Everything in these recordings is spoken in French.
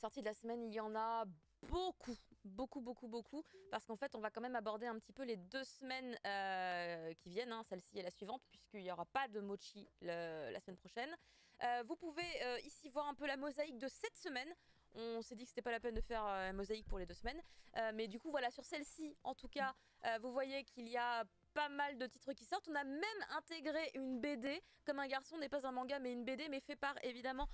sorties de la semaine, il y en a beaucoup, beaucoup, parce qu'en fait, on va quand même aborder un petit peu les 2 semaines qui viennent, hein, celle-ci et la suivante, puisqu'il n'y aura pas de mochi la semaine prochaine. Vous pouvez ici voir un peu la mosaïque de cette semaine. On s'est dit que c'était pas la peine de faire mosaïque pour les 2 semaines, mais du coup, voilà, sur celle-ci, en tout cas, vous voyez qu'il y a pas mal de titres qui sortent. On a même intégré une BD, comme un garçon n'est pas un manga mais une BD, mais fait par évidemment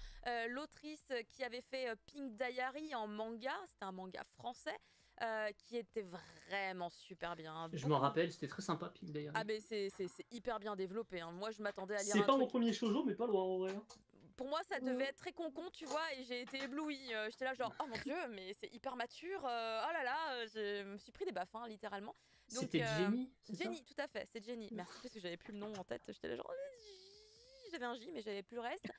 l'autrice qui avait fait Pink Diary en manga. C'était un manga français qui était vraiment super bien. Je m'en rappelle, c'était très sympa, Pink Diary. Ah mais c'est hyper bien développé, hein. Moi je m'attendais à lire C'est un pas truc... mon premier shoujo, mais pas loin en vrai. Pour moi ça devait être très concon, tu vois, et j'ai été éblouie. J'étais là genre, oh mon dieu, mais c'est hyper mature. Oh là là, je me suis pris des baffes, hein, littéralement. C'était Jenny, c'est ça? Jenny, tout à fait, c'est Jenny. Merci, parce que j'avais plus le nom en tête. J'étais là genre... J'avais un J, mais j'avais plus le reste.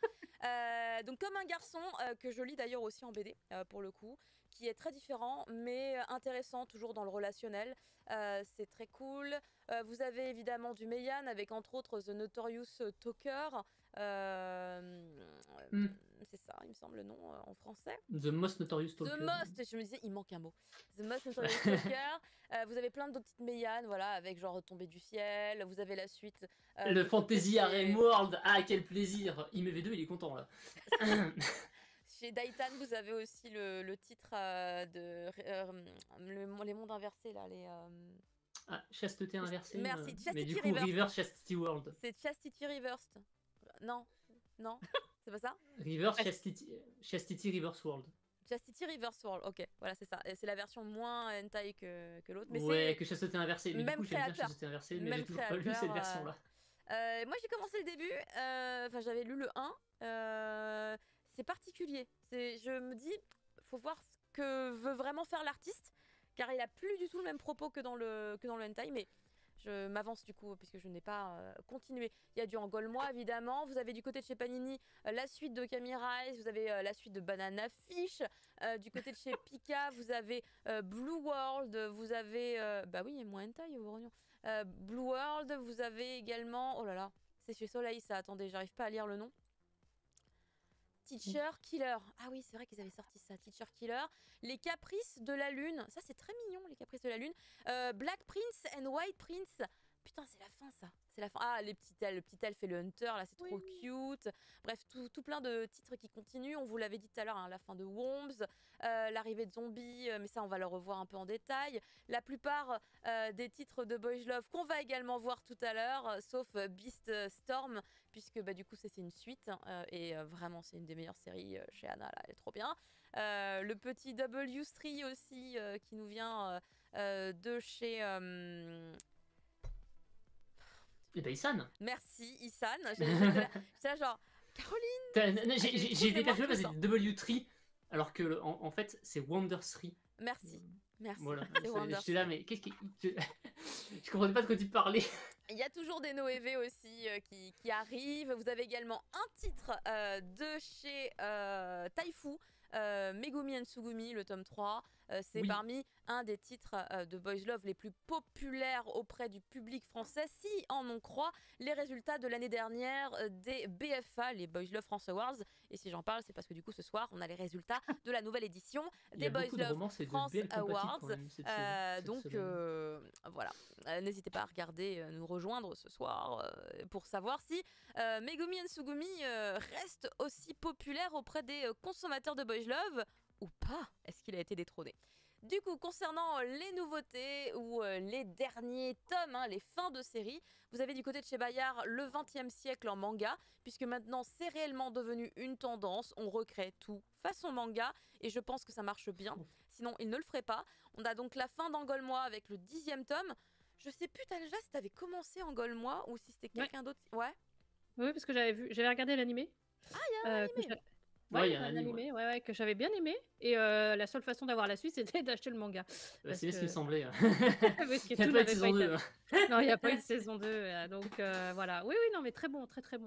Donc comme un garçon, que je lis d'ailleurs aussi en BD, pour le coup, qui est très différent, mais intéressant, toujours dans le relationnel. C'est très cool. Vous avez évidemment du Meian, avec entre autres The Notorious Talker. C'est ça, il me semble le nom en français. The Most Notorious Talker. The Most, je me disais, il manque un mot. The Most Notorious Talker. Vous avez plein d'autres petites Meian, voilà, avec genre Tombée du ciel. Vous avez la suite. Le Fantasy Harem World, ah quel plaisir. IMV2 il est content là. Chez Daitan, vous avez aussi le titre de les mondes inversés là, les. Ah, chasteté inversée. Merci, Chastity mais du coup, Reversed. Reverse Chastity World. C'est Chastity Reversed. Non, c'est pas ça. Reverse Chastity Reverse World. Chastity Reverse World, ok, voilà, c'est ça. C'est la version moins hentai que l'autre. Mais ouais, que chasteté inversée. Mais du coup, j'aime bien chasteté inversée, mais j'ai toujours pas lu cette version-là. Moi, j'ai commencé le début. Enfin, j'avais lu le 1. C'est particulier. Je me dis, faut voir ce que veut vraiment faire l'artiste, car il a plus du tout le même propos que dans le hentai, mais je m'avance du coup puisque je n'ai pas continué. Il y a du Angolmois évidemment. Vous avez du côté de chez Panini la suite de Kami Rise, vous avez la suite de Banana Fish. Du côté de chez Pika, vous avez Blue World, vous avez bah oui, moins hentai au Vorognon. Blue World, vous avez également, oh là là, c'est chez Soleil ça. Attendez, j'arrive pas à lire le nom. Teacher Killer. Ah oui, c'est vrai qu'ils avaient sorti ça. Teacher Killer. Les Caprices de la Lune. Ça, c'est très mignon, les Caprices de la Lune. Black Prince and White Prince. Putain, c'est la fin, ça. C'est la fin. Ah, le petit elfe et le hunter, là, c'est trop cute. Bref, tout plein de titres qui continuent. On vous l'avait dit tout à l'heure, hein, la fin de Wombs, l'arrivée de zombies, mais ça, on va le revoir un peu en détail. La plupart des titres de Boys Love qu'on va également voir tout à l'heure, sauf Beast Storm, puisque bah, du coup, c'est une suite. Et vraiment, c'est une des meilleures séries chez Anna, là, elle est trop bien. Le petit W3 aussi, qui nous vient de chez... Et bah Isan. Merci Isan. J'étais là genre, Caroline. J'ai été perturbé parce que c'est W3, alors que en fait c'est Wonder 3. Merci. Voilà, j'étais là, mais qu'est-ce qui. Je comprenais pas de quoi tu parlais. Il y a toujours des Noévé aussi qui arrivent. Vous avez également un titre de chez Taifu, Megumi and Tsugumi, le tome 3. C'est parmi un des titres de Boys Love les plus populaires auprès du public français, si on en croit les résultats de l'année dernière des BFA, les Boys Love France Awards. Et si j'en parle, c'est parce que du coup, ce soir, on a les résultats de la nouvelle édition des Boys Love France Awards. Donc, voilà. N'hésitez pas à regarder, nous rejoindre ce soir pour savoir si Megumi and Tsugumi reste aussi populaire auprès des consommateurs de Boys Love ou pas. Est-ce qu'il a été détrôné? Du coup, concernant les nouveautés ou les derniers tomes, hein, les fins de série, vous avez du côté de chez Bayard le 20e siècle en manga, puisque maintenant c'est réellement devenu une tendance, on recrée tout façon manga, et je pense que ça marche bien, sinon il ne le ferait pas. On a donc la fin d'Angolmois avec le 10e tome. Je sais plus, Talja, si t'avais commencé Angolmois ou si c'était quelqu'un d'autre. Ouais. Oui, parce que j'avais regardé l'animé. Ah, il y a un animé. Ouais, il y a un animé que j'avais bien aimé. Et la seule façon d'avoir la suite, c'était d'acheter le manga. C'est ce qui me semblait. Il n'y a pas de saison 2. Non, il n'y a pas eu de saison 2. Donc voilà. Oui, non, mais très bon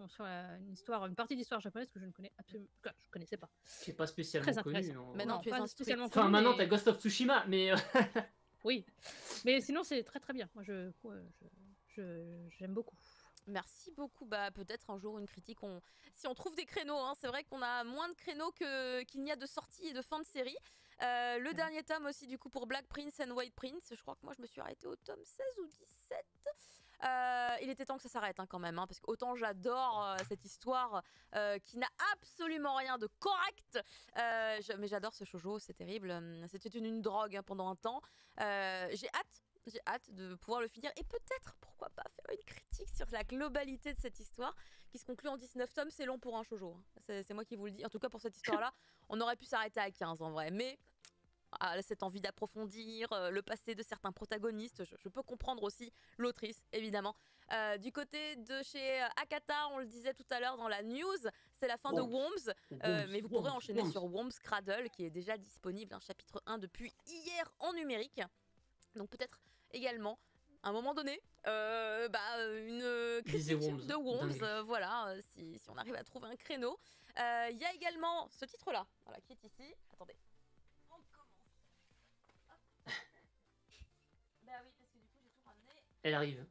sur une partie d'histoire japonaise que je ne connais absolument, que je connaissais pas. Qui n'est pas spécialement connu. Mais non, tu es spécialement connu. Enfin, maintenant, t'as Ghost of Tsushima, mais. Oui, mais sinon, c'est très très bien. Moi, j'aime beaucoup. Merci beaucoup. Bah, peut-être un jour une critique. Si on trouve des créneaux, hein, c'est vrai qu'on a moins de créneaux qu'il n'y a de sorties et de fin de série. Le dernier tome aussi, du coup, pour Black Prince and White Prince. Je crois que moi, je me suis arrêtée au tome 16 ou 17. Il était temps que ça s'arrête quand même, hein, parce que autant j'adore cette histoire qui n'a absolument rien de correct, mais j'adore ce shoujo, c'est terrible. C'était une drogue hein, pendant un temps. J'ai hâte de pouvoir le finir et peut-être, pourquoi pas, faire une critique sur la globalité de cette histoire qui se conclut en 19 tomes. C'est long pour un shoujo, hein. C'est moi qui vous le dis. En tout cas, pour cette histoire-là, on aurait pu s'arrêter à 15 en vrai. Mais cette envie d'approfondir le passé de certains protagonistes, je peux comprendre aussi l'autrice, évidemment. Du côté de chez Akata, on le disait tout à l'heure dans la news, c'est la fin de Worms, mais vous pourrez enchaîner sur Worms Cradle, qui est déjà disponible, chapitre 1 depuis hier en numérique. Donc peut-être également, à un moment donné, une critique de Worms, voilà, si on arrive à trouver un créneau. Il y a également ce titre-là, voilà, qui est ici. Attendez. On commence. Bah oui, parce que du coup, j'ai tout ramené. Elle arrive.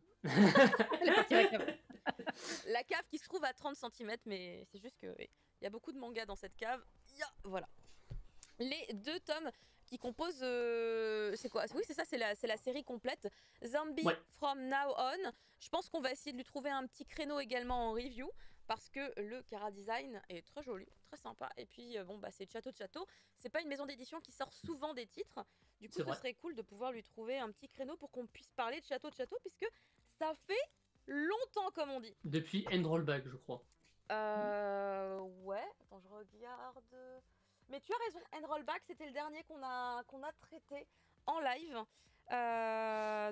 La cave qui se trouve à 30 cm, mais c'est juste qu'il y a beaucoup de mangas dans cette cave. Voilà. Les 2 tomes qui composent... c'est quoi? Oui, c'est ça, c'est la série complète. Zombie From Now On. Je pense qu'on va essayer de lui trouver un petit créneau également en review, parce que le Kara Design est très joli, très sympa. Et puis, c'est Château de Château. C'est pas une maison d'édition qui sort souvent des titres. Du coup, ce serait cool de pouvoir lui trouver un petit créneau pour qu'on puisse parler de Château, puisque ça fait longtemps, comme on dit. Depuis End Rollback, je crois. Ouais, attends, je regarde... Mais tu as raison, End Rollback, c'était le dernier qu'on a traité en live.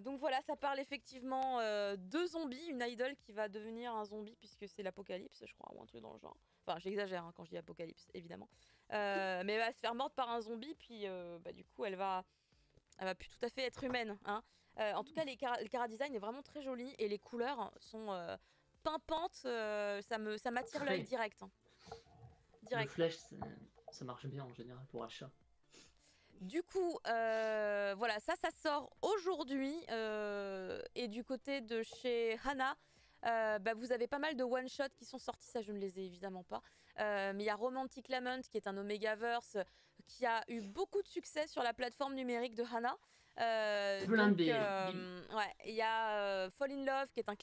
Donc voilà, ça parle effectivement de zombies, une idole qui va devenir un zombie puisque c'est l'apocalypse, je crois, ou un truc dans le genre. Enfin, j'exagère hein, quand je dis apocalypse, évidemment. Mais elle va se faire mordre par un zombie, puis du coup, elle va plus tout à fait être humaine. Hein. En tout cas, le Kara Design est vraiment très joli et les couleurs sont pimpantes. Ça m'attire l'œil direct. Hein. Direct. Le flash, ça marche bien en général pour achat. Du coup, voilà, ça sort aujourd'hui. Et du côté de chez Hana, vous avez pas mal de one-shots qui sont sortis. Ça, je ne les ai évidemment pas. Mais il y a Romantic Lament, qui est un Omegaverse, qui a eu beaucoup de succès sur la plateforme numérique de Hana. Il y a Fall in Love, qui est un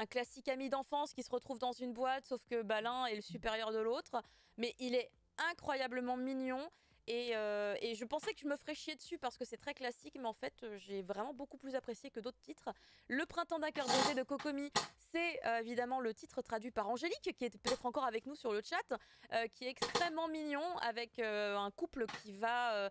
classique ami d'enfance qui se retrouve dans une boîte, sauf que l'un est le supérieur de l'autre. Mais il est incroyablement mignon. Et je pensais que je me ferais chier dessus parce que c'est très classique, mais en fait j'ai vraiment beaucoup plus apprécié que d'autres titres. Le Printemps d'un cœur brisé de Kokomi, c'est évidemment le titre traduit par Angélique, qui est peut-être encore avec nous sur le chat, qui est extrêmement mignon, avec un couple qui va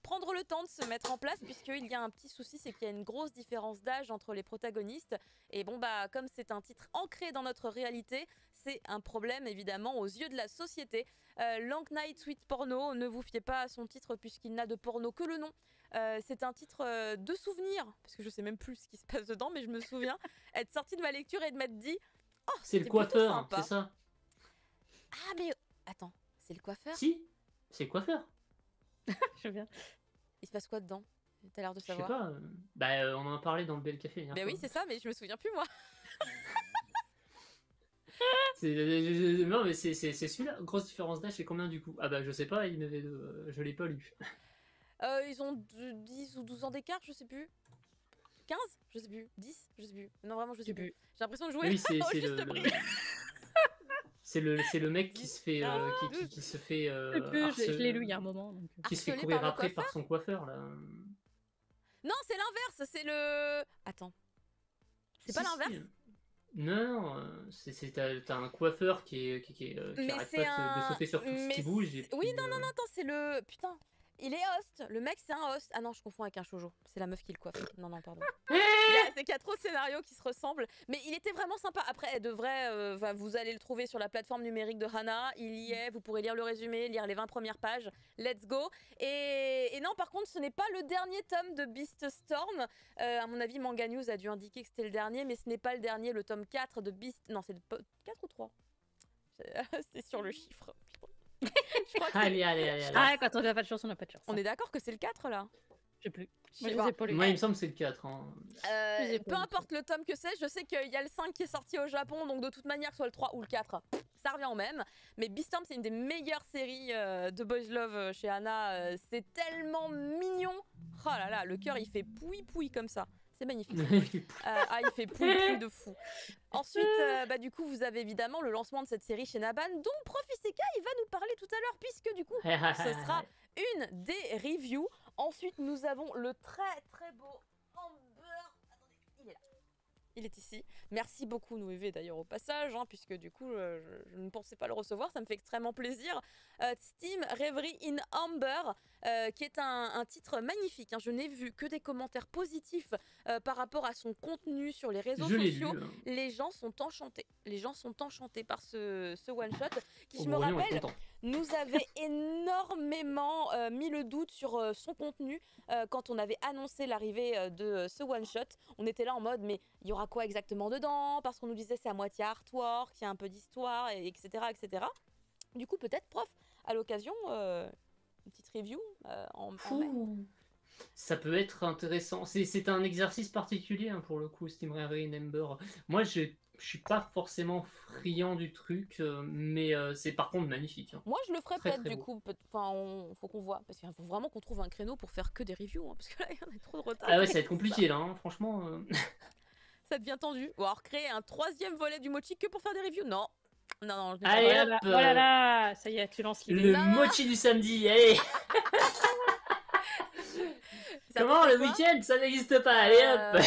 prendre le temps de se mettre en place, puisqu'il y a un petit souci, c'est qu'il y a une grosse différence d'âge entre les protagonistes. Et comme c'est un titre ancré dans notre réalité, c'est un problème évidemment aux yeux de la société. Long Night Sweet Porno, ne vous fiez pas à son titre puisqu'il n'a de porno que le nom. C'est un titre de souvenir, parce que je sais même plus ce qui se passe dedans, mais je me souviens être sortie de ma lecture et de m'être dit « Oh, c'est le coiffeur, c'est ça ?» Ah mais attends, c'est le coiffeur? Si, c'est le coiffeur. Je viens. Il se passe quoi dedans? T'as l'air de savoir. Je sais pas, on en a parlé dans le Bel Café. Mais oui, c'est ça, mais je me souviens plus moi. Non, mais c'est celui-là. Grosse différence d'âge, c'est combien du coup? Ah bah je sais pas, je l'ai pas lu. Ils ont 10 ou 12 ans d'écart, je sais plus. 15? Je sais plus. 10? Je sais plus. Non, vraiment, je sais plus. J'ai l'impression de jouer oui, c'est le mec qui se fait qui se fait je l'ai lu il y a un moment donc. Qui se fait courir après par son coiffeur là. Non, c'est l'inverse, c'est le... Attends. C'est pas l'inverse? Non, t'as un coiffeur qui arrête pas de sauter sur tout ce qui bouge. Et puis, oui, non, attends, c'est le... Putain, il est host. Le mec, c'est un host. Ah non, je confonds avec un shoujo. C'est la meuf qui le coiffe. Non, pardon. C'est qu'il y a trop de scénarios qui se ressemblent. Mais il était vraiment sympa. Après, de vrai, vous allez le trouver sur la plateforme numérique de Hana. Il y est. Vous pourrez lire le résumé, lire les 20 premières pages. Let's go. Et non, par contre, ce n'est pas le dernier tome de Beast Storm. À mon avis, Manga News a dû indiquer que c'était le dernier, mais ce n'est pas le dernier. Le tome 4 de Beast... Non, c'est le 4 ou 3 c'est sur le chiffre. Allez. Ah, quand on n'a pas de chance, on n'a pas de chance. On est d'accord que c'est le 4 là? Je sais plus. Je Moi, sais je les ai pas. pas lus. Moi, il me semble que c'est le 4. Hein. Je les ai pas Peu lus, importe le tome que c'est, je sais qu'il y a le 5 qui est sorti au Japon, donc de toute manière, soit le 3 ou le 4, ça revient au même. Mais Beastorm, c'est une des meilleures séries de Boys Love chez Anna. C'est tellement mignon. Oh là là, le cœur, il fait pouille-pouille comme ça. C'est magnifique. Il fait pouille-pouille de fou. Ensuite, du coup, vous avez évidemment le lancement de cette série chez Naban, dont Prof Isekai, il va nous parler tout à l'heure, puisque du coup, ce sera une des reviews. Ensuite, nous avons le très très beau Amber. Attendez, il est là. Il est ici. Merci beaucoup, Noévé, d'ailleurs, au passage, hein, puisque du coup, je ne pensais pas le recevoir. Ça me fait extrêmement plaisir. Steam Reverie in Amber, qui est un titre magnifique. Hein. Je n'ai vu que des commentaires positifs par rapport à son contenu sur les réseaux sociaux. Lu, hein. Les gens sont enchantés. Les gens sont enchantés par ce one-shot, qui, je me rappelle, nous avait énormément mis le doute sur son contenu quand on avait annoncé l'arrivée de ce one-shot. On était là en mode, mais il y aura quoi exactement dedans? Parce qu'on nous disait c'est à moitié artwork, il y a un peu d'histoire, etc., etc. Du coup, peut-être, Prof, à l'occasion, une petite review en mai. Ça peut être intéressant. C'est un exercice particulier hein, pour le coup, Steam Reverie in Amber. Moi, je suis pas forcément friand du truc, mais c'est par contre magnifique. Hein. Moi, je le ferais très, peut-être très du beau. coup. Enfin, faut qu'on voit. Parce qu'il faut vraiment qu'on trouve un créneau pour faire que des reviews. Hein, parce que là, il y en a trop de retard. Ah ouais, ça va être compliqué là, hein, franchement. Ça devient tendu. Ou alors créer un 3e volet du mochi que pour faire des reviews. Non. Non, je n'ai Allez, pas. hop, oh là là, ça y est, tu lances l'idée. Le mochi du samedi, allez. Comment le week-end ça n'existe pas, allez hop.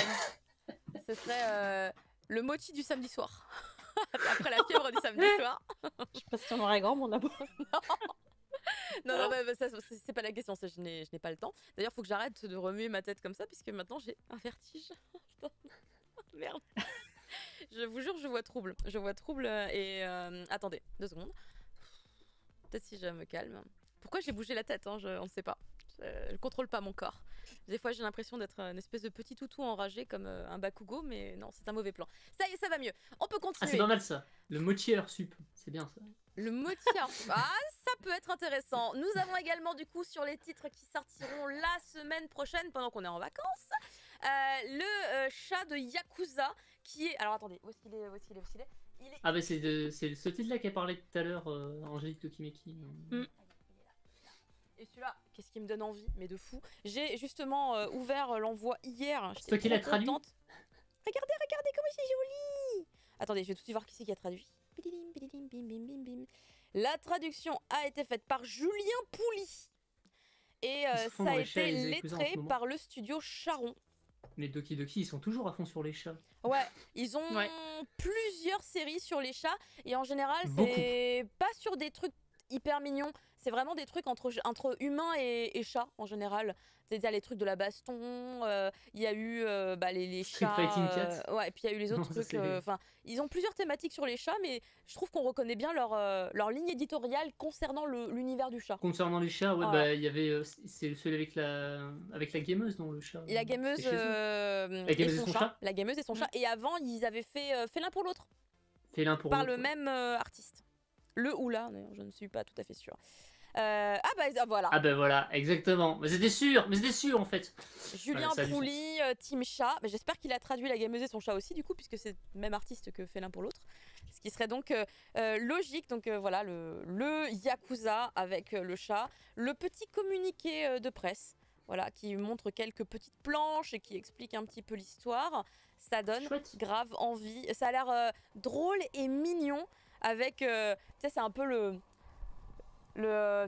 Ce serait le mochi du samedi soir. Après la fièvre du samedi soir. Je sais pas si on aurait grand, mon amour. Non, ça, c'est pas la question, je n'ai pas le temps. D'ailleurs, il faut que j'arrête de remuer ma tête comme ça, puisque maintenant j'ai un vertige. Merde. Je vous jure, je vois trouble. Je vois trouble et... attendez, 2 secondes. Peut-être si je me calme. Pourquoi j'ai bougé la tête, hein, on ne sait pas. Je contrôle pas mon corps. Des fois, j'ai l'impression d'être une espèce de petit toutou enragé comme un Bakugo, mais non, c'est un mauvais plan. Ça y est, ça va mieux. On peut continuer. Ah, c'est pas mal ça. Le mochi à heure sup, c'est bien ça. Le mochi à heure sup. Ah, ça peut être intéressant. Nous avons également, du coup, sur les titres qui sortiront la semaine prochaine, pendant qu'on est en vacances, le chat de Yakuza, qui est... Alors, attendez, où est-ce qu'il est, il est... Ah bah c'est ce titre-là qui a parlé tout à l'heure, Angélique Tokimeki. Et celui-là, qu'est-ce qui me donne envie, mais de fou. J'ai justement ouvert l'envoi hier. C'est toi qui l'as traduit? Regardez comment c'est joli. Attendez, je vais tout de suite voir qui c'est qui a traduit. La traduction a été faite par Julien Pouli. Et ça a été lettré par le studio Charon. Les Doki Doki, ils sont toujours à fond sur les chats. Ouais, ils ont plusieurs séries sur les chats. Et en général, c'est pas sur des trucs hyper mignons. C'est vraiment des trucs entre humains et chats en général. C'est-à-dire les trucs de la baston, il y a eu les Street chats. Fighting Cat. Ouais, et puis il y a eu les autres trucs. Enfin, ils ont plusieurs thématiques sur les chats, mais je trouve qu'on reconnaît bien leur ligne éditoriale concernant l'univers du chat. Concernant les chats, ouais, il y avait c'est celui avec la gameuse, non, le chat. Et la gameuse, la gameuse et son chat. La gameuse et son chat. Et avant, ils avaient fait l'un pour l'autre. Fait l'un pour l'autre. Par le même artiste. Le ou la, d'ailleurs, je ne suis pas tout à fait sûre. Voilà. Ah bah voilà, exactement. Mais c'était sûr en fait. Julien Pouli, Team Chat. J'espère qu'il a traduit la gameuse et son chat aussi, du coup, puisque c'est le même artiste que fait l'un pour l'autre. Ce qui serait donc logique. Donc voilà, le Yakuza avec le chat. Le petit communiqué de presse, voilà, qui montre quelques petites planches et qui explique un petit peu l'histoire. Ça donne grave envie. Ça a l'air drôle et mignon. Avec, tu sais, c'est un peu le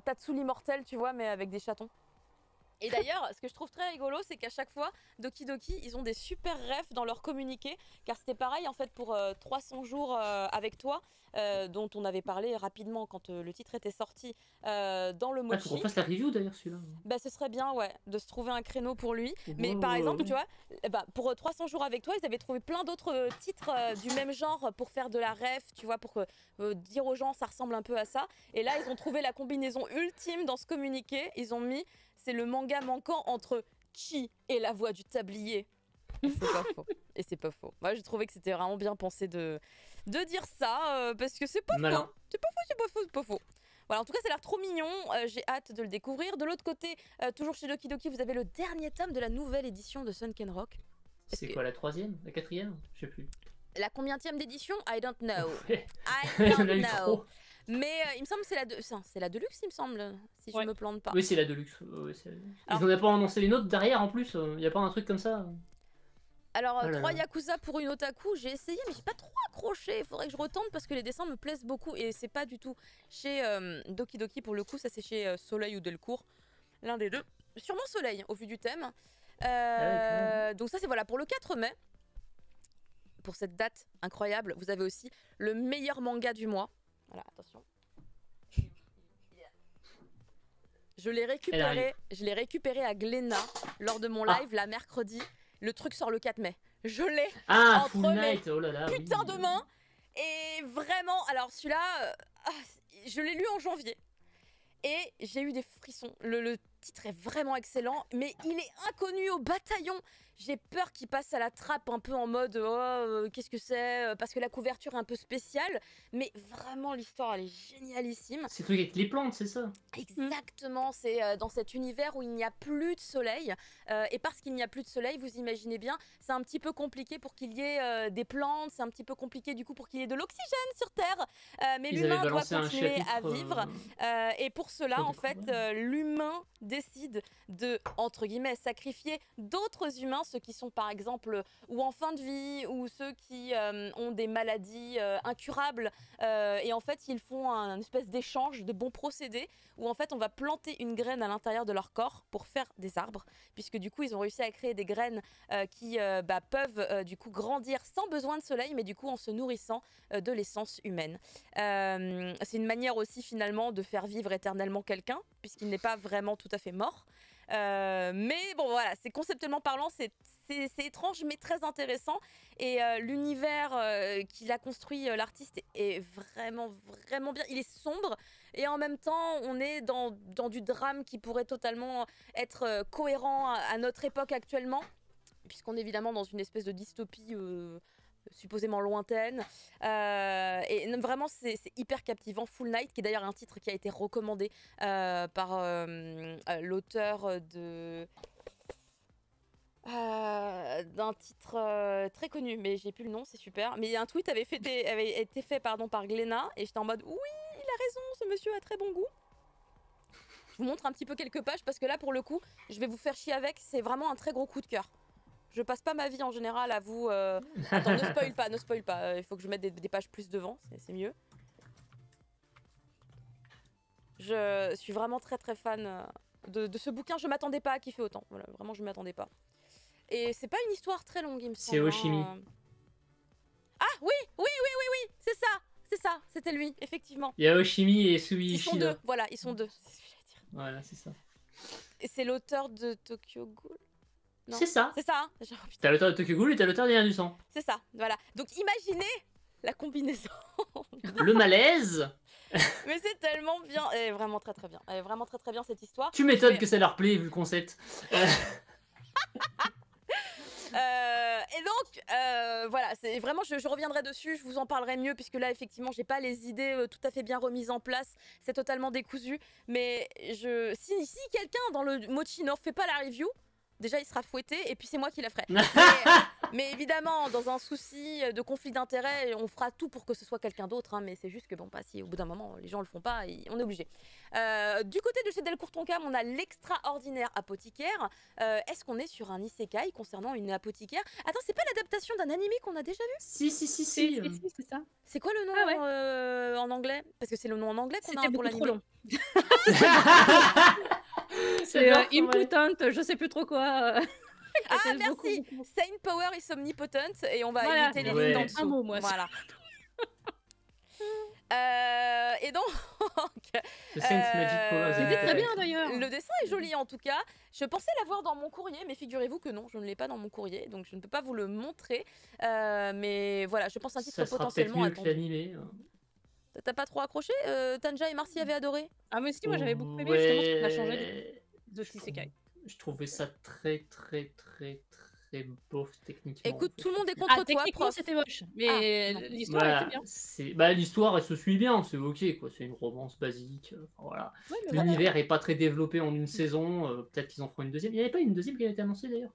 Tatsuli mortel, tu vois, mais avec des chatons. Et d'ailleurs, ce que je trouve très rigolo, c'est qu'à chaque fois, Doki Doki, ils ont des super refs dans leur communiqué, car c'était pareil en fait pour 300 jours avec toi, dont on avait parlé rapidement quand le titre était sorti dans le mochi. Ah, faut qu'on fasse la review d'ailleurs celui-là. Bah, ce serait bien, ouais, de se trouver un créneau pour lui. Mais par exemple, tu vois, pour 300 jours avec toi, ils avaient trouvé plein d'autres titres du même genre pour faire de la ref, tu vois, pour dire aux gens ça ressemble un peu à ça. Et là, ils ont trouvé la combinaison ultime dans ce communiqué. Ils ont mis, c'est le manga manquant entre Chi et la voix du tablier. Et c'est pas faux. Et c'est pas faux. Moi, j'ai trouvé que c'était vraiment bien pensé de dire ça, parce que c'est pas faux. C'est pas faux. Voilà, en tout cas, ça a l'air trop mignon. J'ai hâte de le découvrir. De l'autre côté, toujours chez Doki Doki, vous avez le dernier tome de la nouvelle édition de Sunken Rock. C'est quoi, la 3e? La 4e? Je sais plus. La combienième d'édition? I don't know. Ouais. I Il y en don't a eu know. trop. Mais il me semble que c'est la Deluxe, il me semble, si je me plante pas. Oui, c'est la Deluxe. Ouais, ils Alors- n'en ont pas annoncé une autre derrière en plus. Il n'y a pas un truc comme ça. Alors, Oh là 3 là. Yakuza pour une otaku, j'ai essayé, mais j'ai pas trop accroché. Il faudrait que je retente parce que les dessins me plaisent beaucoup. Et c'est pas du tout chez Doki Doki pour le coup, ça c'est chez Soleil ou Delcourt. L'un des deux. Sûrement Soleil, au vu du thème. Donc ça c'est voilà pour le 4 mai. Pour cette date incroyable, vous avez aussi le meilleur manga du mois. Voilà, attention. Je l'ai récupéré à Glénat lors de mon live la mercredi. Le truc sort le 4 mai. Je l'ai entre Full mes Night, oh là là. putain oui. de mains. Et vraiment, alors celui-là, je l'ai lu en janvier. Et j'ai eu des frissons. Le titre est vraiment excellent, mais il est inconnu au bataillon. J'ai peur qu'il passe à la trappe un peu en mode qu'est-ce que c'est, parce que la couverture est un peu spéciale. Mais vraiment, l'histoire, elle est génialissime. C'est le truc avec les plantes, c'est ça? Exactement, c'est dans cet univers où il n'y a plus de soleil. Et parce qu'il n'y a plus de soleil, vous imaginez bien, c'est un petit peu compliqué pour qu'il y ait des plantes, c'est un petit peu compliqué du coup pour qu'il y ait de l'oxygène sur Terre. Mais l'humain doit continuer à vivre. Et pour cela, en fait, l'humain décide de, entre guillemets, sacrifier d'autres humains, ceux qui sont par exemple ou en fin de vie ou ceux qui ont des maladies incurables. Et en fait, ils font un espèce d'échange de bons procédés où en fait on va planter une graine à l'intérieur de leur corps pour faire des arbres, puisque du coup ils ont réussi à créer des graines qui peuvent du coup grandir sans besoin de soleil, mais du coup en se nourrissant de l'essence humaine. C'est une manière aussi finalement de faire vivre éternellement quelqu'un, puisqu'il n'est pas vraiment tout à fait mort. Mais bon voilà, c'est conceptuellement parlant, c'est étrange mais très intéressant. Et l'univers qu'il a construit, l'artiste, est vraiment bien. Il est sombre et en même temps on est dans du drame qui pourrait totalement être cohérent à notre époque actuellement, puisqu'on est évidemment dans une espèce de dystopie supposément lointaine. Et vraiment c'est hyper captivant. Full Night, qui est d'ailleurs un titre qui a été recommandé par l'auteur d'un titre très connu, mais j'ai plus le nom, c'est super. Mais un tweet avait été fait par Glénat, et j'étais en mode oui, il a raison, ce monsieur a très bon goût. Je vous montre un petit peu quelques pages parce que là pour le coup je vais vous faire chier avec, c'est vraiment un très gros coup de cœur. Je passe pas ma vie en général à vous... Attends, ne spoil pas, il faut que je mette des pages plus devant, c'est mieux. Je suis vraiment très très fan de ce bouquin, je m'attendais pas à kiffer autant, voilà, vraiment je m'attendais pas. Et c'est pas une histoire très longue, il me semble. C'est Oshimi. Ah oui, c'est ça, c'était lui, effectivement. Il y a Oshimi et Sui Ils sont Ishida. deux, voilà, ils sont deux. Voilà, c'est ça. Et c'est l'auteur de Tokyo Ghoul. Non. C'est ça. C'est ça, hein. Genre, putain, T'as l'auteur de Tokyo Ghoul et t'as l'auteur des Liens du Sang. c'est ça, voilà. Donc imaginez la combinaison. Le malaise. Mais c'est tellement bien. Elle est vraiment très très bien. Elle est vraiment très très bien cette histoire. Tu m'étonnes Mais- que ça leur plaît vu le concept. Et donc, voilà, c'est vraiment, je reviendrai dessus, je vous en parlerai mieux, puisque là, effectivement, j'ai pas les idées tout à fait bien remises en place, c'est totalement décousu. Mais si quelqu'un dans le Mochi ne fait pas la review, déjà il sera fouetté, et puis c'est moi qui la ferai. Mais évidemment, dans un souci de conflit d'intérêts, on fera tout pour que ce soit quelqu'un d'autre, hein, mais c'est juste que bon, bah, si au bout d'un moment les gens le font pas, on est obligé. Du côté de chez Delcourt Tonkam, on a l'extraordinaire apothicaire. Est-ce qu'on est sur un isekai concernant une apothicaire? Attends, c'est pas l'adaptation d'un animé qu'on a déjà vu? Si. Si, c'est ça. C'est quoi le nom Ah ouais. en anglais? Parce que c'est le nom en anglais qu'on a C'était pour beaucoup trop l'animé. long. C'est J'adore, ouais. impotent, je sais plus trop quoi. Ah C'était merci, beaucoup. Saint Power is omnipotent, et on va Voilà. éviter les Ouais. lignes d'en dessous. Un mot, moi. Voilà. Et donc, The Saint Magic Power. C'était très bien d'ailleurs. le dessin est joli en tout cas. Je pensais l'avoir dans mon courrier, mais figurez-vous que non, je ne l'ai pas dans mon courrier, donc je ne peux pas vous le montrer. Mais voilà, je pense un titre Ça sera peut-être potentiellement mieux que attendu. l'animé. T'as pas trop accroché? Tanja et Marcy avaient adoré. Ah mais si, moi j'avais beaucoup aimé justement ce qu'on a changé de Shisekai. Je trouvais ça très très bof techniquement. Écoute, tout le monde est Ah, contre toi, techniquement, prof. c'était moche, mais non. l'histoire était bien. Bah, l'histoire, elle se suit bien, c'est ok, quoi. C'est une romance basique. Voilà. Ouais, mais voilà. L'univers est pas très développé en une saison. Peut-être qu'ils en feront une deuxième. Il n'y avait pas une deuxième qui a été annoncée d'ailleurs.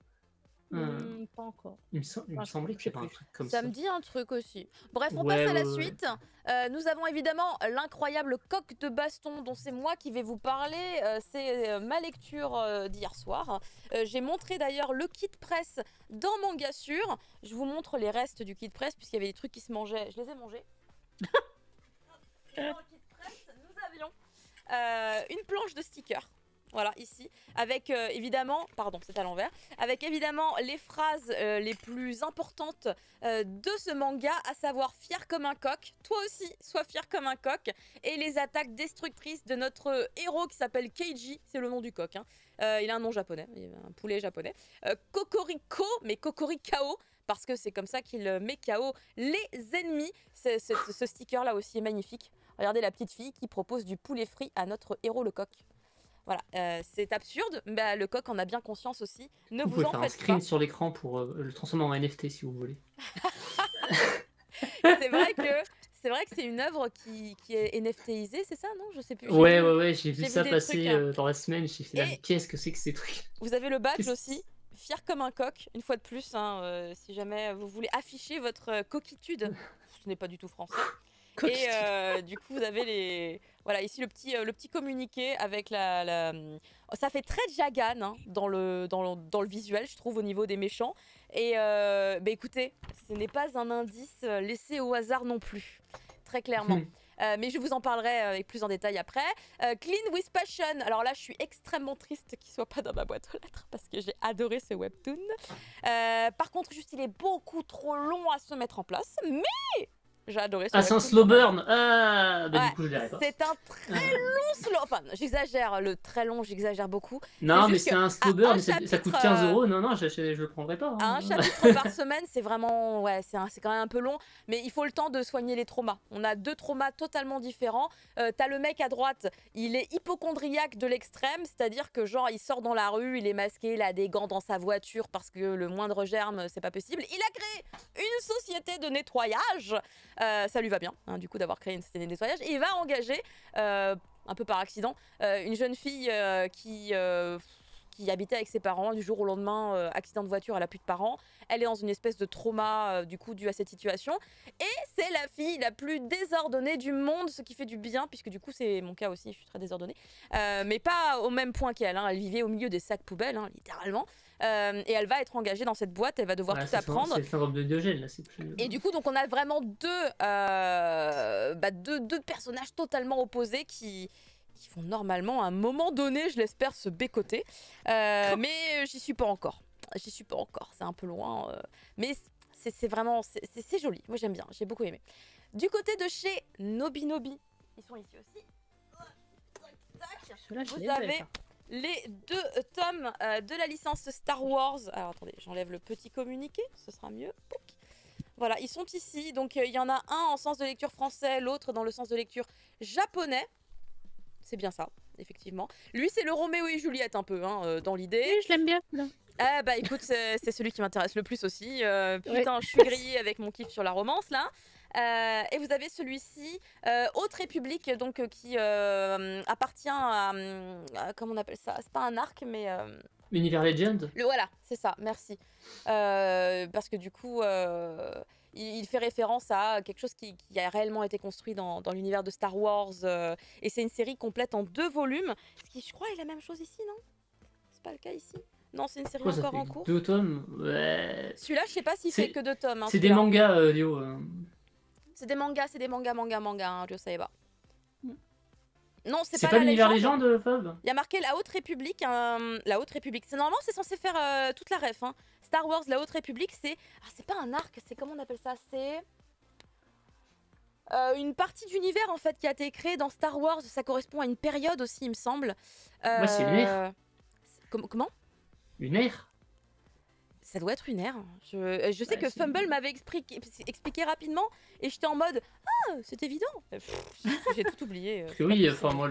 Pas encore. Il me semblait que c'était un truc comme Ça ça. me dit un truc aussi. Bref, on Ouais, passe à la ouais, ouais. suite. Nous avons évidemment l'incroyable coq de baston dont c'est moi qui vais vous parler. C'est ma lecture d'hier soir. J'ai montré d'ailleurs le kit presse dans Mangasure. Je vous montre les restes du kit presse puisqu'il y avait des trucs qui se mangeaient. Je les ai mangés. Dans le kit presse, nous avions une planche de stickers. Voilà, ici, avec évidemment, pardon, c'est à l'envers, avec évidemment les phrases les plus importantes de ce manga, à savoir fier comme un coq, toi aussi, sois fier comme un coq, et les attaques destructrices de notre héros qui s'appelle Keiji, c'est le nom du coq, hein. Il a un nom japonais, un poulet japonais, Kokoriko, mais Kokorikao, parce que c'est comme ça qu'il met KO les ennemis. Ce sticker là aussi est magnifique. Regardez la petite fille qui propose du poulet frit à notre héros le coq. Voilà, c'est absurde, mais le coq en a bien conscience aussi. Ne Vous vous pouvez en faire un faites screen pas. sur l'écran pour le transformer en NFT si vous voulez. C'est vrai que c'est une œuvre qui est NFTisée, c'est ça, non? Je sais plus. Ouais, j'ai vu j'ai ça vu des passer trucs, dans la semaine. J'ai fait là, Et- mais qu'est-ce que c'est que ces trucs? Vous avez le badge Qu'est-ce- aussi, fier comme un coq, une fois de plus, hein, si jamais vous voulez afficher votre coquitude. Ce n'est pas du tout français. Et du coup, vous avez les... Voilà, ici le petit communiqué avec ça fait très Jagan hein, dans le visuel, je trouve, au niveau des méchants. Et bah, écoutez, ce n'est pas un indice laissé au hasard non plus, très clairement. Mais je vous en parlerai avec plus en détail après. Clean with Passion. Alors là, je suis extrêmement triste qu'il soit pas dans ma boîte aux lettres parce que j'ai adoré ce webtoon. Par contre, juste, il est beaucoup trop long à se mettre en place. Mais j'ai adoré ce Ah, c'est un webtoon slow quand même. burn. Ah, bah Ouais, du coup, je dirais pas. c'est un très long slow. Enfin, j'exagère, le très long, j'exagère beaucoup. Non, mais juste c'est que un slow à burn, un mais ça coûte chapitre, 15 €. Non, je le prendrais pas. À hein. un chapitre par semaine, c'est vraiment, ouais, c'est quand même un peu long, mais il faut le temps de soigner les traumas. On a 2 traumas totalement différents. T'as le mec à droite, il est hypocondriaque de l'extrême, c'est-à-dire que genre il sort dans la rue, il est masqué, il a des gants dans sa voiture parce que le moindre germe, c'est pas possible. Il a créé une société de nettoyage. Ça lui va bien, hein, du coup, d'avoir créé une société de nettoyage. Et il va engager, un peu par accident, une jeune fille qui habitait avec ses parents. Du jour au lendemain, accident de voiture, elle a plus de parents. Elle est dans une espèce de trauma du coup dû à cette situation. Et c'est la fille la plus désordonnée du monde, ce qui fait du bien, puisque du coup c'est mon cas aussi, je suis très désordonnée. Mais pas au même point qu'elle, hein. Elle vivait au milieu des sacs poubelles, hein, littéralement. Et elle va être engagée dans cette boîte, elle va devoir tout apprendre. C'est le syndrome de Diogène, là. Et du coup, donc on a vraiment deux personnages totalement opposés qui vont normalement à un moment donné, je l'espère, se bécoter. Mais j'y suis pas encore. C'est un peu loin. Mais c'est vraiment... C'est joli. Moi, j'aime bien. J'ai beaucoup aimé. Du côté de chez Nobinobi, ils sont ici aussi. Vous avez les 2 tomes de la licence Star Wars. Alors, attendez, j'enlève le petit communiqué. Ce sera mieux. Voilà, ils sont ici. Donc, il y en a un en sens de lecture français, l'autre dans le sens de lecture japonais. C'est bien ça, effectivement. Lui, c'est le Roméo et Juliette un peu, hein, dans l'idée. Oui, je l'aime bien. Là. Ah bah écoute, c'est celui qui m'intéresse le plus aussi. Putain, Ouais. je suis grillée avec mon kiff sur la romance, là. Et vous avez celui-ci, Haute République, donc qui appartient à... comment on appelle ça? C'est pas un arc, mais... Univers Legend. Voilà, c'est ça, merci. Parce que du coup... il fait référence à quelque chose qui a réellement été construit dans l'univers de Star Wars. Et c'est une série complète en 2 volumes. Ce qui, je crois, est la même chose ici, non? C'est pas le cas ici? Non, c'est une série encore en cours. 2 tomes. Ouais. Celui-là, je sais pas s'il fait que 2 tomes. Hein, c'est des mangas, Léo. C'est des mangas, hein, je savais pas. Non, c'est pas l'univers légende, Fab. Il y a marqué la Haute République. La Haute République. Normalement, c'est censé faire toute la ref. Hein. Star Wars, la Haute République, c'est... Ah, c'est pas un arc, c'est comment on appelle ça? C'est... une partie d'univers, en fait, qui a été créée dans Star Wars. Ça correspond à une période aussi, il me semble. Ouais, c'est une ère. Comment? Une ère. Ça doit être une ère. Je sais que Fumble m'avait expliqué rapidement et j'étais en mode ah, c'est évident. J'ai tout oublié. Oui, enfin moi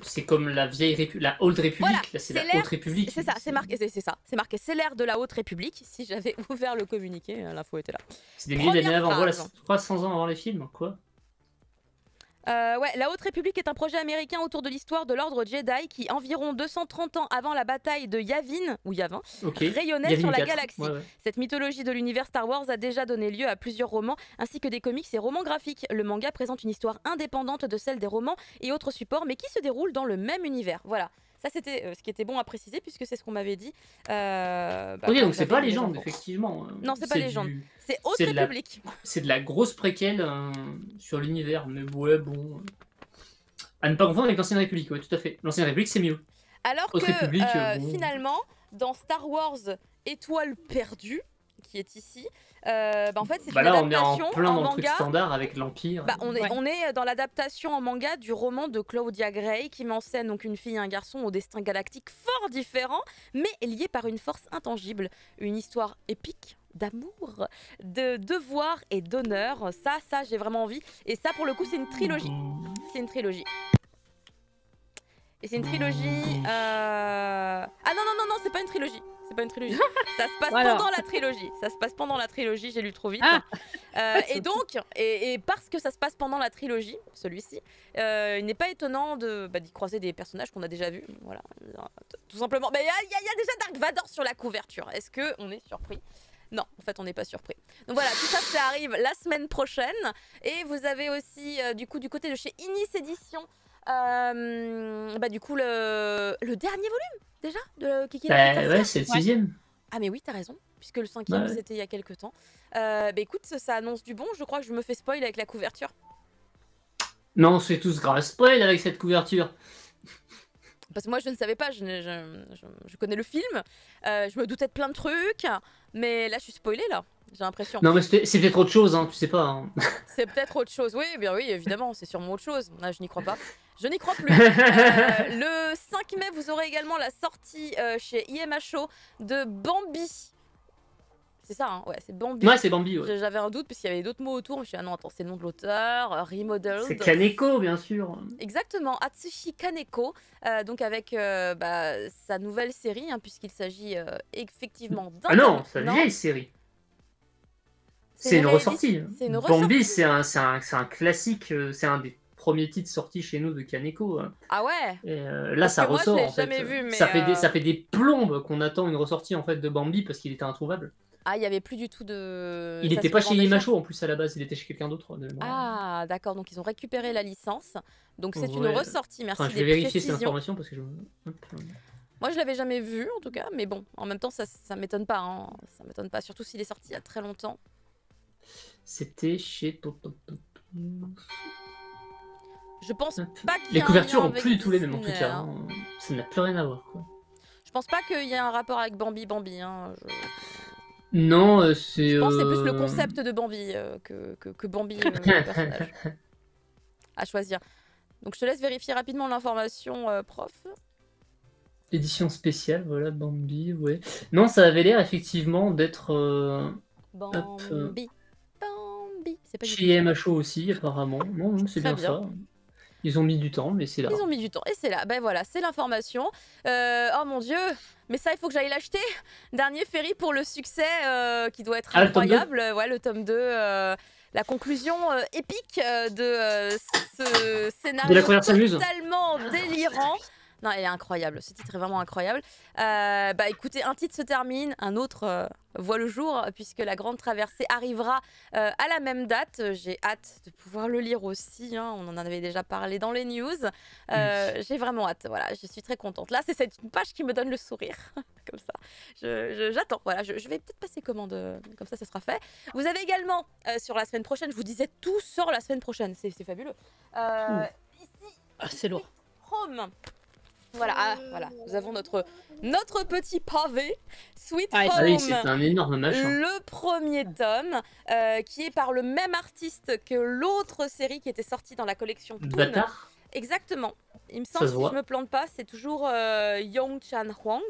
c'est comme la vieille la Haute République. Voilà, là c'est la Haute République. C'est ça, c'est marqué, c'est marqué. C'est l'ère de la Haute République. Si j'avais ouvert le communiqué, l'info était là. C'est des milliers d'années avant, voilà, 300 ans avant les films, quoi. Ouais, la Haute République est un projet américain autour de l'histoire de l'ordre Jedi qui, environ 230 ans avant la bataille de Yavin, rayonnait Yavin sur la 4. galaxie. Ouais. Cette mythologie de l'univers Star Wars a déjà donné lieu à plusieurs romans, ainsi que des comics et romans graphiques. Le manga présente une histoire indépendante de celle des romans et autres supports, mais qui se déroule dans le même univers. Voilà. Ça, c'était ce qui était bon à préciser, puisque c'est ce qu'on m'avait dit. Ok, donc c'est pas Légende, effectivement. Non, c'est pas Légende. C'est Haute République. C'est de la grosse préquelle sur l'univers, mais ouais, bon. À ne pas confondre avec l'Ancienne République, ouais, tout à fait. L'Ancienne République, c'est mieux. Alors Haute que, République, bon. finalement, dans Star Wars Étoile perdue, qui est ici, en fait, c'est une là, adaptation on est en plein dans manga. le truc standard avec l'Empire. On est dans l'adaptation en manga du roman de Claudia Gray, qui met en scène donc une fille et un garçon au destin galactique fort différent, mais liés par une force intangible. Une histoire épique d'amour, de devoir et d'honneur. Ça, j'ai vraiment envie. Et ça, pour le coup, c'est une trilogie. C'est une trilogie. Et c'est une trilogie... Ah non, c'est pas une trilogie. C'est pas une trilogie. Ça se passe pendant la trilogie. Ça se passe pendant la trilogie, j'ai lu trop vite. Et donc, et parce que ça se passe pendant la trilogie, celui-ci, il n'est pas étonnant d'y croiser des personnages qu'on a déjà vus. Voilà, tout simplement. Mais il y a déjà Dark Vador sur la couverture. Est-ce qu'on est surpris ? Non, en fait, on n'est pas surpris. Donc voilà, tout ça, ça arrive la semaine prochaine. Et vous avez aussi, du côté de chez Inis Éditions, du coup, le dernier volume, déjà, de Kiki la Petite Sorcière. Ouais, c'est le 6e. Ah mais oui, t'as raison, puisque le 5e, c'était il y a quelques temps. Écoute, ça annonce du bon. Je crois que je me fais spoil avec la couverture. Non, on se fait tous grave spoil avec cette couverture. Parce que moi, je ne savais pas, je connais le film, je me doutais de plein de trucs, mais là, je suis spoilée, là, j'ai l'impression. Non, mais c'est peut-être autre chose, hein, tu sais pas. Hein. C'est peut-être autre chose, oui, évidemment, c'est sûrement autre chose. Là, je n'y crois pas. Je n'y crois plus. Le 5 mai, vous aurez également la sortie chez IMHO de Bambi. C'est ça, hein, ouais, c'est Bambi. Ouais, c'est Bambi, ouais. J'avais un doute parce qu'il y avait d'autres mots autour. Je me suis dit, ah non, attends, c'est le nom de l'auteur, Remodeled. C'est Kaneko, bien sûr. Exactement, Atsushi Kaneko, donc avec sa nouvelle série, hein, puisqu'il s'agit effectivement d'un... Ah non, sa vieille série. C'est une ressortie. Bambi, c'est un classique, c'est un des premiers titres sortis chez nous de Kaneko. Ah ouais. Et là, ça ressort. Moi, je en fait. jamais vu, mais ça fait des plombes qu'on attend une ressortie en fait de Bambi parce qu'il était introuvable. Ah, il n'y avait plus du tout de... Il n'était pas chez IMHO en plus à la base, il était chez quelqu'un d'autre. Ah, d'accord, donc ils ont récupéré la licence. Donc c'est une ressortie, merci. Je vais vérifier cette information parce que je... Moi, je l'avais jamais vu en tout cas, mais bon, en même temps, ça m'étonne pas. Hein. Ça m'étonne pas, surtout s'il est sorti il y a très longtemps. C'était chez... Je pense pas qu'il y Les a couvertures un ont plus du tout les mêmes en tout cas. Hein. Ça n'a plus rien à voir, quoi. Je pense pas qu'il y ait un rapport avec Bambi. Hein. Non, c'est... Je pense que c'est plus le concept de Bambi que Bambi, le personnage. À choisir. Donc je te laisse vérifier rapidement l'information, prof. Édition spéciale, voilà, Bambi, ouais. Non, ça avait l'air effectivement d'être... Bambi. C'est pas chez MHO aussi, apparemment. Non, c'est bien ça. Ils ont mis du temps, mais c'est là. Ils ont mis du temps, et c'est là. Ben voilà, c'est l'information. Oh mon Dieu, mais ça, il faut que j'aille l'acheter. Dernier Ferry pour le succès qui doit être incroyable. Le tome 2. La conclusion épique de ce scénario de la première s'amuse. Totalement délirant. Non, elle est incroyable. Ce titre est vraiment incroyable. Écoutez, un titre se termine, un autre voit le jour, puisque la Grande Traversée arrivera à la même date. J'ai hâte de pouvoir le lire aussi. Hein. On en avait déjà parlé dans les news. J'ai vraiment hâte. Voilà, je suis très contente. Là, c'est cette page qui me donne le sourire. Comme ça. J'attends. Voilà, je vais peut-être passer commande. Comme ça, ce sera fait. Vous avez également, sur la semaine prochaine, je vous disais, tout sort la semaine prochaine. C'est fabuleux. Ici, c'est lourd. Home. Voilà, nous avons notre petit pavé, Sweet Home. Ah oui, c'est un énorme machin. Le premier tome, qui est par le même artiste que l'autre série qui était sortie dans la collection Toon. Bâtard. Exactement. Il me semble, si je me plante pas, c'est toujours Yong Chan Huang.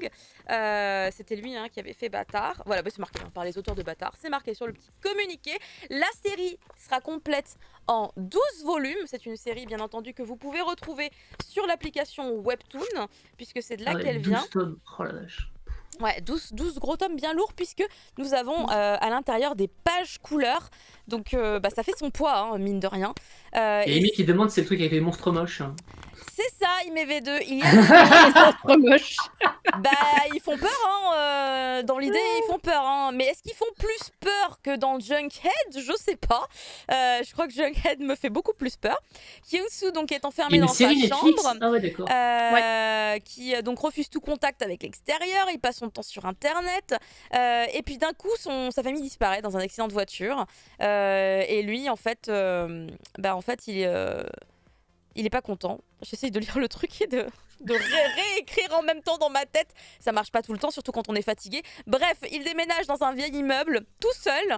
C'était lui qui avait fait Bâtard. Voilà, c'est marqué par les auteurs de Bâtard. C'est marqué sur le petit communiqué. La série sera complète en 12 volumes. C'est une série, bien entendu, que vous pouvez retrouver sur l'application Webtoon, puisque c'est de là qu'elle vient. 12 tomes. Oh la vache. Ouais, 12 gros tomes bien lourds, puisque nous avons à l'intérieur des pages couleurs. Donc ça fait son poids, mine de rien. Et Amy qui demande si c'est le truc avec les monstres moches. C'est ça, IMV2. Il y a des monstres moches. Bah, ils font peur, dans l'idée, ils font peur. Mais est-ce qu'ils font plus peur que dans Junkhead? Je sais pas. Je crois que Junkhead me fait beaucoup plus peur. Kyusu donc est enfermé dans sa chambre. Ah ouais, d'accord. Qui donc refuse tout contact avec l'extérieur. Il passe son temps sur Internet. Et puis d'un coup, sa famille disparaît dans un accident de voiture. Et lui, en fait, il est pas content. J'essaye de lire le truc et de réécrire en même temps dans ma tête. Ça marche pas tout le temps, surtout quand on est fatigué. Bref, il déménage dans un vieil immeuble tout seul.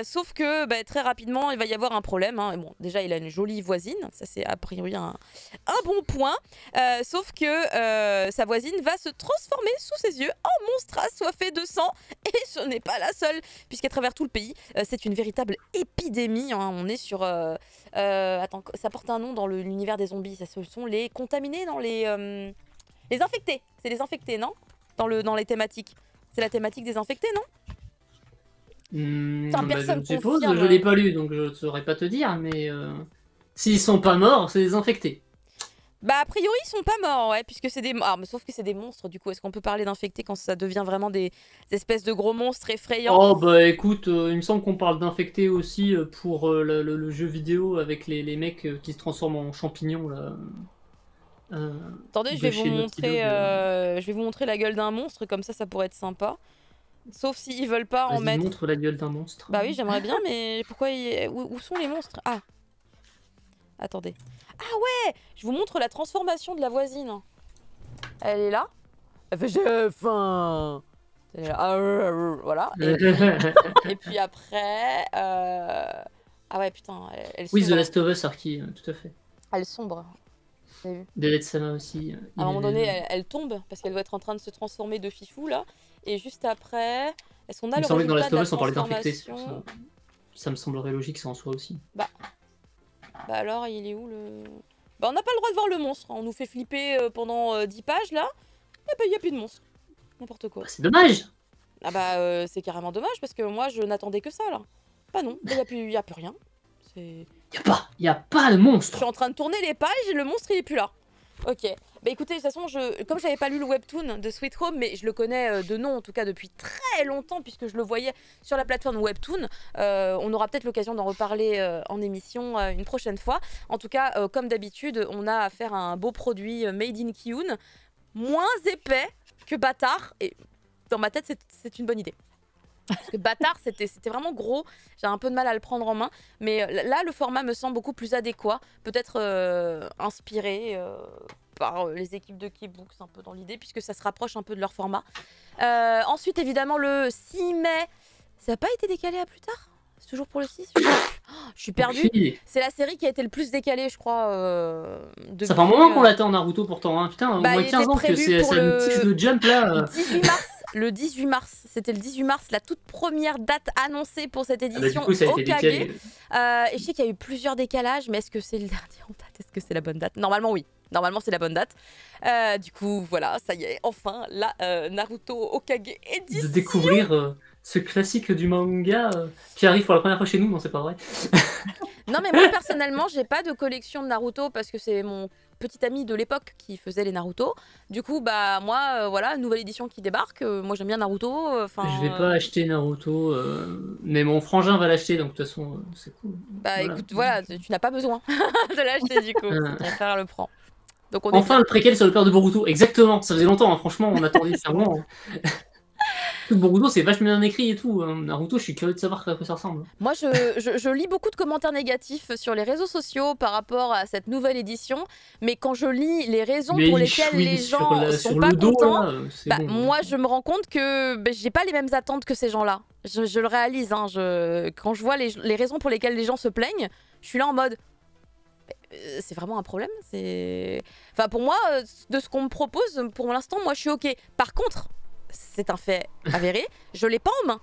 Sauf que très rapidement, il va y avoir un problème. Et bon, déjà, il a une jolie voisine. Ça, c'est a priori un bon point. Sauf que sa voisine va se transformer sous ses yeux en monstre assoiffé de sang. Et ce n'est pas la seule, puisqu'à travers tout le pays, c'est une véritable épidémie. On est sur... attends, ça porte un nom dans l'univers des zombies. Ça, ce sont les contaminés, dans les infectés. C'est les infectés, non? Dans les thématiques. C'est la thématique des infectés, non? Je suppose, je l'ai pas lu, donc je ne saurais pas te dire, mais s'ils sont pas morts, c'est des infectés. Bah a priori ils sont pas morts, ouais, puisque c'est des... mais sauf que c'est des monstres, du coup, est-ce qu'on peut parler d'infectés quand ça devient vraiment des espèces de gros monstres effrayants? Oh bah écoute, il me semble qu'on parle d'infectés aussi pour le jeu vidéo avec les mecs qui se transforment en champignons, là. Attendez, je vais vous montrer la gueule d'un monstre, comme ça pourrait être sympa. Sauf s'ils veulent pas en mettre... montre la gueule d'un monstre. Bah oui, j'aimerais bien, mais pourquoi où sont les monstres? Ah, attendez. Ah ouais, je vous montre la transformation de la voisine. Elle est là. Elle fait j'ai faim. Elle est là. Voilà. Et puis après... Ah ouais, putain, elle sombre. Oui, The Last of Us, Arky, tout à fait. Elle sombre. Dead Sama aussi. À un moment donné, elle tombe parce qu'elle doit être en train de se transformer de fifou là. Et juste après, est-ce qu'on a le résultat de la transformation? Il me semblait que dans Last of Us on parlait d'infectés. Ça me semblerait logique, ça en soit aussi. Bah alors, il est où le... Bah on n'a pas le droit de voir le monstre. On nous fait flipper pendant 10 pages là. Il n'y a plus de monstre. N'importe quoi. Bah, c'est dommage. Ah bah c'est carrément dommage parce que moi je n'attendais que ça là. Bah non, il n'y a plus rien. Y a pas de monstre. Je suis en train de tourner les pages et le monstre il est plus là. Ok. Bah écoutez, de toute façon, comme j'avais pas lu le webtoon de Sweet Home, mais je le connais de nom en tout cas depuis très longtemps puisque je le voyais sur la plateforme Webtoon, on aura peut-être l'occasion d'en reparler en émission une prochaine fois. En tout cas, comme d'habitude, on a affaire à un beau produit made in Kiyun, moins épais que Bâtard, et dans ma tête, c'est une bonne idée. Parce que Bâtard, c'était vraiment gros. J'ai un peu de mal à le prendre en main. Mais là, le format me semble beaucoup plus adéquat. Peut-être inspiré par les équipes de Keybooks, un peu dans l'idée, puisque ça se rapproche un peu de leur format. Ensuite, évidemment, le 6 mai. Ça n'a pas été décalé à plus tard? C'est toujours pour le 6? Je suis perdue. C'est la série qui a été le plus décalée, je crois. Depuis, ça fait un moment qu'on l'attend, Naruto, pourtant. Hein. Putain, au moins 15 ans que c'est le Jump, là. 18 mars. Le 18 mars, c'était le 18 mars, la toute première date annoncée pour cette édition. Du coup, ça a été décalé. Et je sais qu'il y a eu plusieurs décalages, mais est-ce que c'est le dernier en date? Est-ce que c'est la bonne date? Normalement, oui. Normalement, c'est la bonne date. Du coup, voilà, ça y est, enfin, la Naruto Hokage édition. De découvrir ce classique du manga qui arrive pour la première fois chez nous, non, c'est pas vrai. Non, mais moi, personnellement, j'ai pas de collection de Naruto parce que c'est mon petit ami de l'époque qui faisait les Naruto. Du coup, bah moi, voilà, nouvelle édition qui débarque. Moi, j'aime bien Naruto. Je vais pas acheter Naruto, mais mon frangin va l'acheter, donc de toute façon, c'est cool. Bah voilà. Écoute, voilà, tu n'as pas besoin de l'acheter du coup. Ton frère le prend. Donc, enfin, le préquel sur le père de Boruto. Exactement, ça faisait longtemps, hein. Franchement, on attendait ça vraiment. Boruto, c'est vachement bien écrit et tout. Naruto, je suis curieux de savoir à quoi ça ressemble. Moi, je lis beaucoup de commentaires négatifs sur les réseaux sociaux par rapport à cette nouvelle édition. Mais quand je lis les raisons pour lesquelles les gens sont pas contents, bon, moi, je me rends compte que j'ai pas les mêmes attentes que ces gens-là. Je le réalise. Hein, quand je vois les raisons pour lesquelles les gens se plaignent, je suis là en mode... c'est vraiment un problème. Enfin, pour moi, de ce qu'on me propose, pour l'instant, moi, je suis OK. Par contre, c'est un fait avéré, je l'ai pas en main.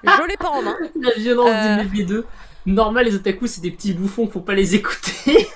Je l'ai pas en main. La violence des MV2. Normal, les otaku, c'est des petits bouffons, faut pas les écouter.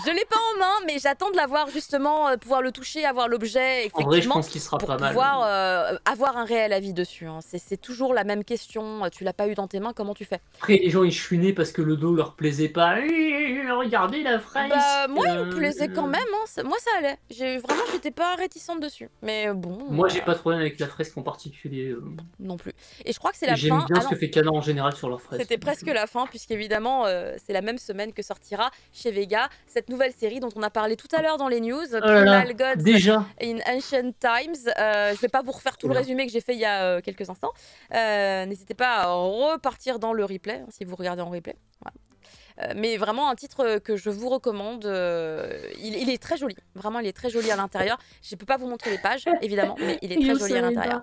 Je l'ai pas en main, mais j'attends de l'avoir justement, pouvoir le toucher, avoir l'objet, effectivement. En vrai, je pense qu'il sera pas mal. Pour pouvoir avoir un réel avis dessus. Hein. C'est toujours la même question. Tu l'as pas eu dans tes mains, comment tu fais? Après, les gens ils chouinaient parce que le dos leur plaisait pas. Regardez la fraise. Bah, moi, il me plaisait quand même. Hein. Moi, ça allait. Vraiment, j'étais pas réticente dessus. Mais bon. Moi, j'ai pas de problème avec la fresque en particulier. Non plus. Et je crois que c'est la fin. J'aime bien ce que fait Canon en général sur leur fresque. C'était presque la fin, puisqu'évidemment, c'est la même semaine que sortira chez Vega cette nouvelle série dont on a parlé tout à l'heure dans les news, Primal Gods déjà in Ancient Times. Je vais pas vous refaire tout le résumé que j'ai fait il y a quelques instants. N'hésitez pas à repartir dans le replay, hein, si vous regardez en replay. Voilà. Mais vraiment un titre que je vous recommande. Il est très joli. Vraiment, il est très joli à l'intérieur. Je peux pas vous montrer les pages, évidemment, mais il est très joli à l'intérieur.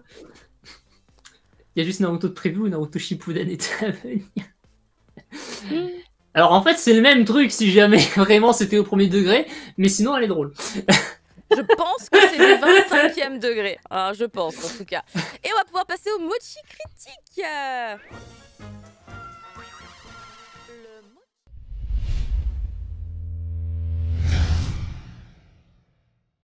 Il y a juste Naruto de prévu ou Naruto Shippuden est à venir. Alors en fait c'est le même truc si jamais vraiment c'était au premier degré, mais sinon elle est drôle. Je pense que c'est le 25e degré, alors, je pense en tout cas. Et on va pouvoir passer au mochi critique.